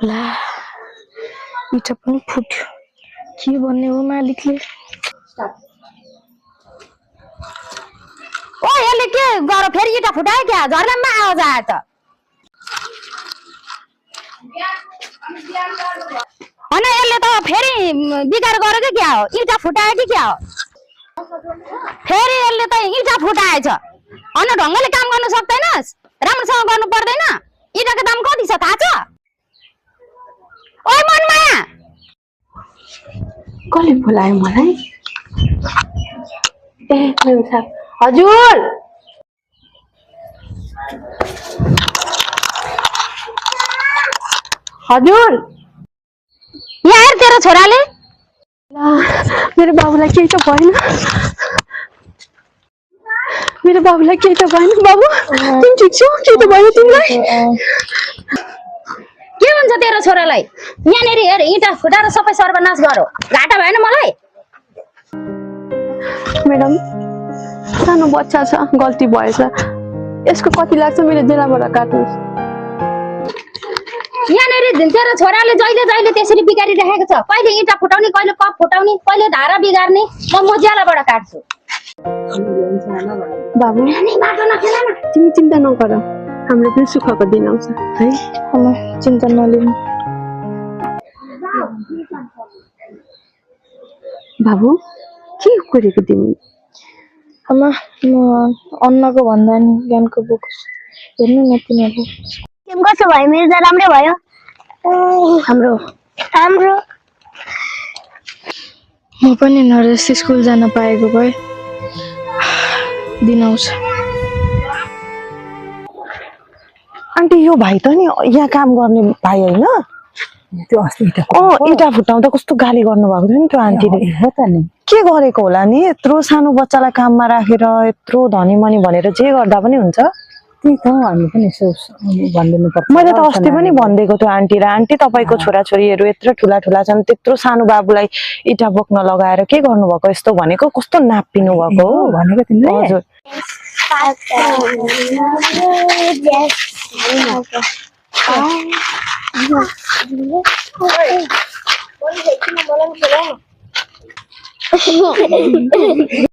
ला इटा पनि फुट्यो के भन्ने हो मालिकले ओ यसले के गर फेरि इटा फुटायो क्या झर्लामा आवाज आयो त हैन यसले त फेरि बिगार गरेको क्या हो इटा फुटायो कि क्या हो फेरि यसले त इटा फुटाएछ हैन ढंगले काम गर्न सक्दैनस् राम्रोसँग गर्नु पर्दैन इटाको दाम कति छ थाहा छ ओइ मनमाया कसले बोलायो मलाई ए मेरो साहब हजुर हजुर यहाँ हेर तेरो छोराले मेरो बाबुलाई केही त भएन मेरो बाबुलाई केही त भएन बाबु तिमी ठिक छौ केही त भयो तिमीलाई के हुन्छ तेरो छोरालाई यहाँनेर हेर इटा फुटाएर सबै सर्वनाश गरो घाटा भएन मलाई मैडम सानो बच्चा छ गल्ती भएछ यसको कति लाग्छ मेरो जेलाबाट काट्नुस् यहाँनेर तेरो छोराले जहिले जहिले त्यसरी बिगारिरहेको छ कहिले इटा फुटाउने कहिले कप फुटाउने कहिले धारा बिगार्ने म ज्यालाबाट काट्छु बाबु तिमी चिन्ता नगर हाम्रो पनि सुखको दिन आउँछ है चिन्ता नलिनु बाबु के गरेको तिमी आमा म अन्नको भन्दा नि ज्ञानको बोक हेर्नु न तिमीहरु तिमी कसो भयो मेरो त राम्रै भयो हाम्रो हाम्रो म पनि नरेश स्कुल जान पाएको भए दिन आउँछ आन्टी यो भाइ त नि यहाँ काम गर्ने भाइ हैन त्यो अस्ति इटा फुटाउँदा कस्तो गाली गर्नु भएको थियो नि त्यो आन्टीले हो त नि के गरेको होला नि यत्रो सानो बच्चालाई काममा राखेर यत्रो धनी मनी भनेर जे गर्दा पनि हुन्छ त्यही त हामी पनि यसो भन्दिनु पर्छ मैले त अस्ति पनि भन्देको थियो आन्टीलाई आन्टी तपाईको छोराछोरीहरु यत्रो ठुला ठुला छन् त्यत्रो सानो बाबुलाई इटा बोक्न लगाएर के गर्नु भएको यस्तो भनेको कस्तो नाप्पिनु भएको हो भनेको तिमीले हजुर Yes.